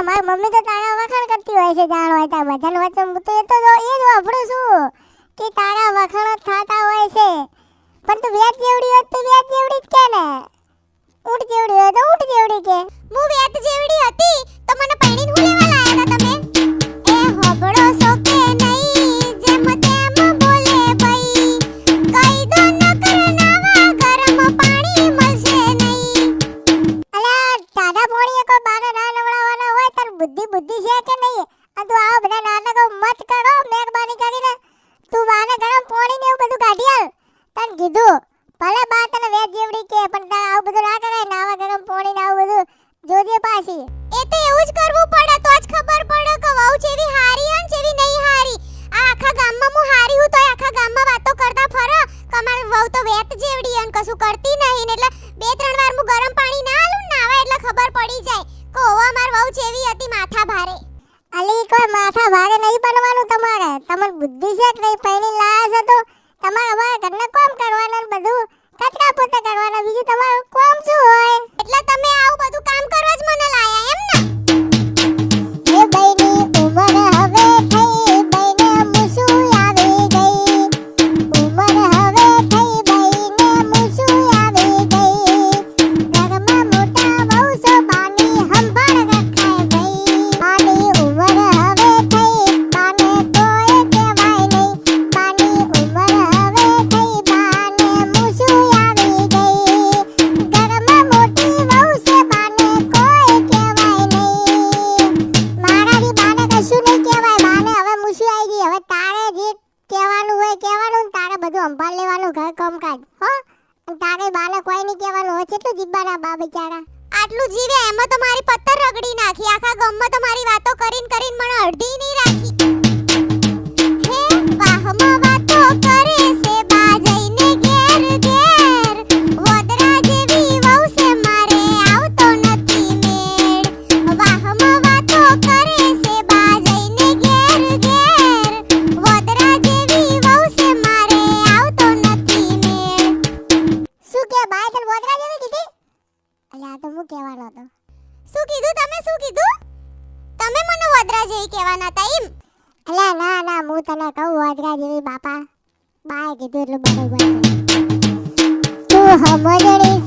અલ્યા મારી મમ્મી તો તારા વખાણ કરતી હોય છે જાણ હોય તા બધાને વચ્ચે હું તો એ જ વાપરું છું કે તારા વખાણ થતા હોય છે પણ તું વેચ જેવડી હોત તો વેચ જેવડી જ કે ને ઊંટ જેવડી હોય તો ઊંટ જેવડી કે હું વેત જેવડી હતી તો મને પૈણીને હું લેવા લાયા હતા તમે એ હોબળો છો કે નહીં જેમ તેમ બોલે ભઈ કઈ દો ન કરનાવા ગરમ પાણી મળશે નહીં અલ્યા તારા પોણીએ કોઈ બાને ના નવડાવવાના હોય તાર બુદ્ધિ છે કે નહીં આ તું આવા બધા નાટકો મત કરો મહેરબાની કરીને તું બાને ગરમ પાણી ને એવું બધું કાઢી આલ તને કીધું ભલે બા તને વેચ જેવડી કે પણ તાર આવું બધું ના કરાય નાવા ગરમ પાણી ને આવું બધું જોજે પાછી એ તો એવું જ કરવું પડે તો જ ખબર પડે કે વહુ જેવી હારી હન જેવી નહીં હારી આ આખા ગામમાં હું હારી હું તો આખા ગામમાં વાતો કરતા ફરો કમાલ વહુ તો વેત જેવડી હન કશું કરતી નહીં ને એટલે બે ત્રણ વાર હું ગરમ પાણી ના આલું નાવા એટલે ખબર પડી જાય કે ઓવા માર વહુ જેવી હતી માથા ભારે અલી કોઈ માથા ભારે નહીં બનવાનું તમારે તમાર બુદ્ધિ છે કે નહીં પૈણી લાયા છે તો તમારે અમારા ઘરના કામ કરવાના ને બધું કચરા પોતા કરવાના બીજું તમારું કામ શું હોય એટલે તમે આવું બધું કામ કરવા જ મને લાયા એમ ને એ બૈની ઉમર હવે થઈ બૈને મુસું આવી ગઈ ઉમર હવે થઈ બૈને મુસું આવી ગઈ ઘરમાં મોટા વહુ છો બાની સંભાળ રખાય ગઈ બાની ઉમર હવે થઈ બાને કોઈ કહેવાય નહીં બાની ઉમર હવે થઈ બાને મુસું આવી ગઈ ઘરમાં મોટી વહુ છે બાને કોઈ કહેવાય નહીં મારાની બાને કશું નહીં કહેવાય બાને હવે મુસી આવી ગઈ હવે તારે જે કહેવાનું હોય કહેવાનું ને તારે બધું સંભાળ લેવાનું ઘર કામકાજ હો અને તારે બાને કોઈ નહીં કહેવાનું હોય કેટલું જીબ્બાના બા બિચારા આટલું જીવે એમાં તો મારી પત્તર રગડી નાખી આખા ગામમાં તો મારી વાતો કરીને કરીને મને અડધી નહીં રાખી હે વાહમાં વાતો કરે છે બા જઈને ઘેર ઘેર વદરા જેવી વહુ છે મારે આવતો નથી મેળ વાહમાં વાતો કરે છે બા જઈને ઘેર ઘેર વદરા જેવી વહુ છે મારે આવતો નથી મેળ શું કે બાય તને બોદરા જેવી કીધી અલ્યા આ તો હું કહેવાનો હતો શું કીધું તમે શું કીધું તમે મને વદરા જેવી કહેવાના હતા એમ અલ્યા ના ના હું તને કહું બોદરા જેવી બાપા બાય કીધું એટલું બરોબર છે તું સમજણી